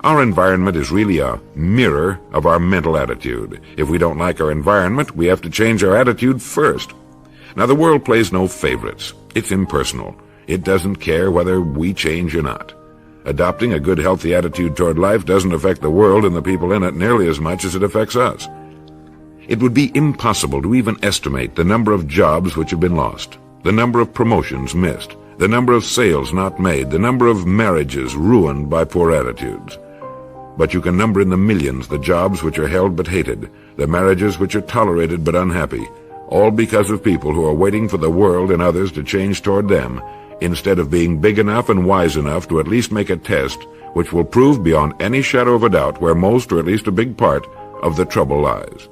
Our environment is really a mirror of our mental attitude. If we don't like our environment, we have to change our attitude first. Now, the world plays no favorites. It's impersonal. It doesn't care whether we change or not. Adopting a good, healthy attitude toward life doesn't affect the world and the people in it nearly as much as it affects us. It would be impossible to even estimate the number of jobs which have been lost, the number of promotions missed, the number of sales not made, the number of marriages ruined by poor attitudes. But you can number in the millions the jobs which are held but hated, the marriages which are tolerated but unhappy, all because of people who are waiting for the world and others to change toward them, instead of being big enough and wise enough to at least make a test which will prove beyond any shadow of a doubt where most, or at least a big part, of the trouble lies.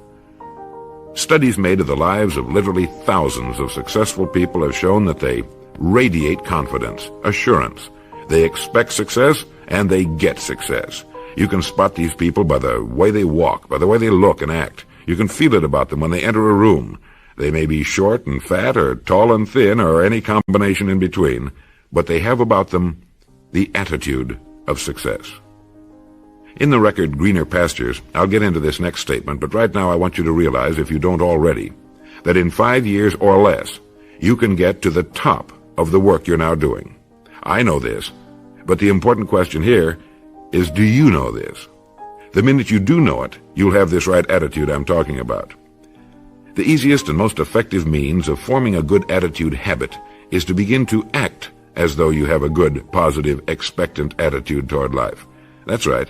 Studies made of the lives of literally thousands of successful people have shown that they radiate confidence, assurance. They expect success, and they get success. You can spot these people by the way they walk, by the way they look and act. You can feel it about them when they enter a room. They may be short and fat, or tall and thin, or any combination in between, but they have about them the attitude of success. In the record Greener Pastures, I'll get into this next statement, but right now I want you to realize, if you don't already, that in 5 years or less, you can get to the top of the work you're now doing. I know this, but the important question here is, do you know this? The minute you do know it, you'll have this right attitude I'm talking about. The easiest and most effective means of forming a good attitude habit is to begin to act as though you have a good, positive, expectant attitude toward life. That's right.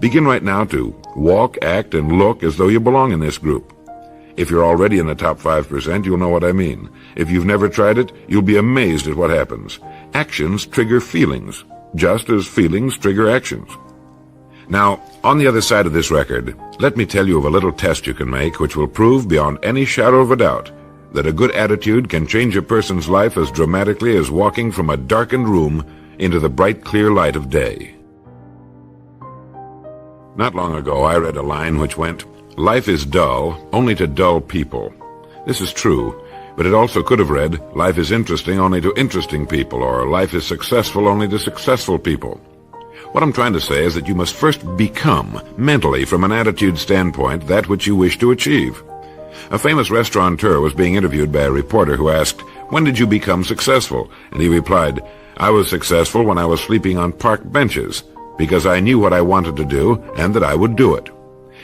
Begin right now to walk, act, and look as though you belong in this group. If you're already in the top 5%, you'll know what I mean. If you've never tried it, you'll be amazed at what happens. Actions trigger feelings, just as feelings trigger actions. Now, on the other side of this record, let me tell you of a little test you can make which will prove beyond any shadow of a doubt that a good attitude can change a person's life as dramatically as walking from a darkened room into the bright, clear light of day. Not long ago, I read a line which went, "Life is dull only to dull people." This is true, but it also could have read, "Life is interesting only to interesting people," or "Life is successful only to successful people." What I'm trying to say is that you must first become, mentally, from an attitude standpoint, that which you wish to achieve. A famous restaurateur was being interviewed by a reporter who asked, "When did you become successful?" And he replied, "I was successful when I was sleeping on park benches, because I knew what I wanted to do and that I would do it."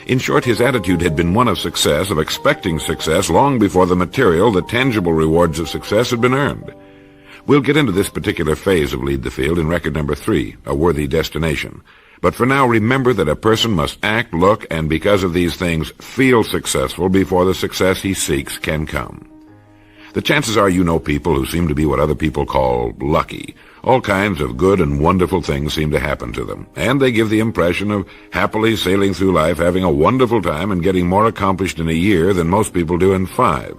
In short, his attitude had been one of success, of expecting success, long before the material, the tangible rewards of success had been earned. We'll get into this particular phase of Lead the Field in record number 3, A Worthy Destination. But for now, remember that a person must act, look, and because of these things, feel successful before the success he seeks can come. The chances are you know people who seem to be what other people call lucky. All kinds of good and wonderful things seem to happen to them, and they give the impression of happily sailing through life, having a wonderful time, and getting more accomplished in a year than most people do in 5.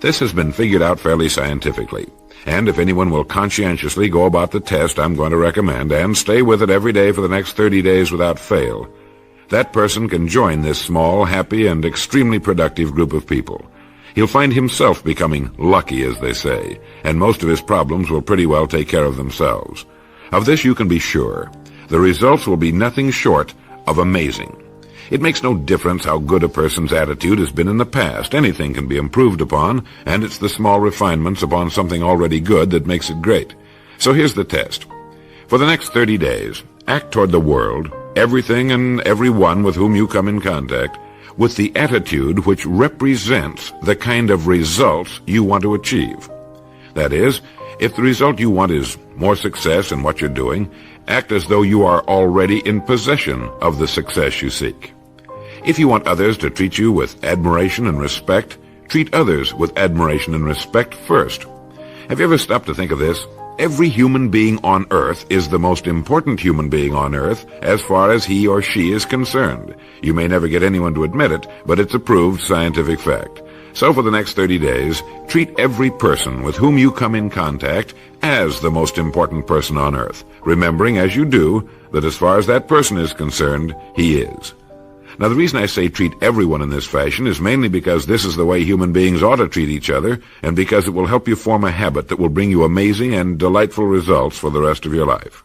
This has been figured out fairly scientifically. And if anyone will conscientiously go about the test I'm going to recommend and stay with it every day for the next 30 days without fail, that person can join this small, happy, and extremely productive group of people. He'll find himself becoming lucky, as they say, and most of his problems will pretty well take care of themselves. Of this you can be sure. The results will be nothing short of amazing. It makes no difference how good a person's attitude has been in the past. Anything can be improved upon, and it's the small refinements upon something already good that makes it great. So here's the test. For the next 30 days, act toward the world, everything and everyone with whom you come in contact, with the attitude which represents the kind of results you want to achieve. That is, if the result you want is more success in what you're doing, act as though you are already in possession of the success you seek. If you want others to treat you with admiration and respect, treat others with admiration and respect first. Have you ever stopped to think of this? Every human being on earth is the most important human being on earth as far as he or she is concerned. You may never get anyone to admit it, but it's a proved scientific fact. So for the next 30 days, treat every person with whom you come in contact as the most important person on earth, remembering as you do that as far as that person is concerned, he is. Now, the reason I say treat everyone in this fashion is mainly because this is the way human beings ought to treat each other, and because it will help you form a habit that will bring you amazing and delightful results for the rest of your life.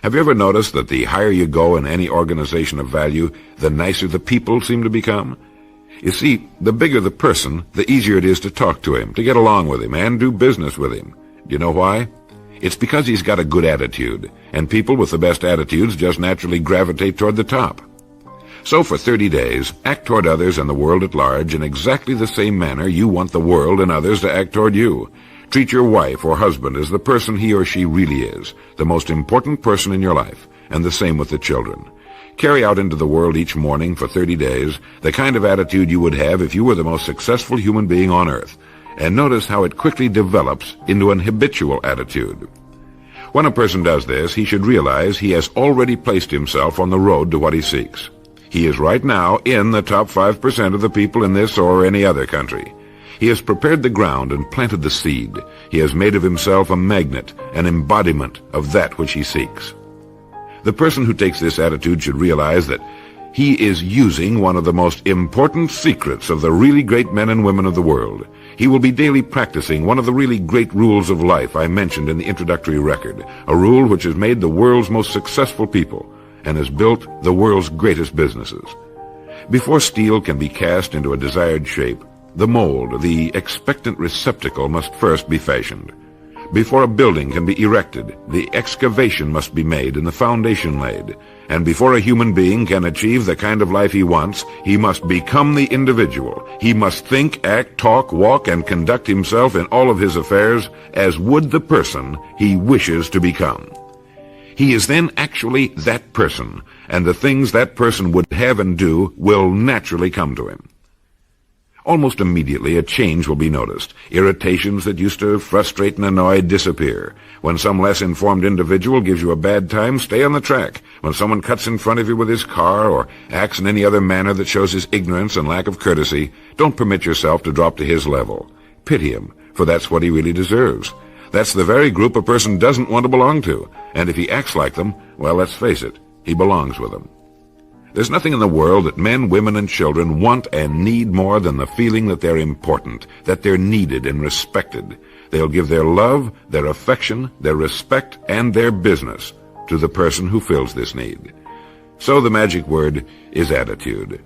Have you ever noticed that the higher you go in any organization of value, the nicer the people seem to become? You see, the bigger the person, the easier it is to talk to him, to get along with him, and do business with him. Do you know why? It's because he's got a good attitude, and people with the best attitudes just naturally gravitate toward the top. So for 30 days, act toward others and the world at large in exactly the same manner you want the world and others to act toward you. Treat your wife or husband as the person he or she really is, the most important person in your life, and the same with the children. Carry out into the world each morning for 30 days the kind of attitude you would have if you were the most successful human being on earth, and notice how it quickly develops into an habitual attitude. When a person does this, he should realize he has already placed himself on the road to what he seeks. He is right now in the top 5% of the people in this or any other country. He has prepared the ground and planted the seed. He has made of himself a magnet, an embodiment of that which he seeks. The person who takes this attitude should realize that he is using one of the most important secrets of the really great men and women of the world. He will be daily practicing one of the really great rules of life I mentioned in the introductory record, a rule which has made the world's most successful people and has built the world's greatest businesses. Before steel can be cast into a desired shape, the mold, the expectant receptacle, must first be fashioned. Before a building can be erected, the excavation must be made and the foundation laid. And before a human being can achieve the kind of life he wants, he must become the individual. He must think, act, talk, walk, and conduct himself in all of his affairs as would the person he wishes to become. He is then actually that person, and the things that person would have and do will naturally come to him. Almost immediately a change will be noticed. Irritations that used to frustrate and annoy disappear. When some less informed individual gives you a bad time, stay on the track. When someone cuts in front of you with his car or acts in any other manner that shows his ignorance and lack of courtesy, don't permit yourself to drop to his level. Pity him, for that's what he really deserves. That's the very group a person doesn't want to belong to, and if he acts like them, well, let's face it, he belongs with them. There's nothing in the world that men, women, and children want and need more than the feeling that they're important, that they're needed and respected. They'll give their love, their affection, their respect, and their business to the person who fills this need. So the magic word is attitude.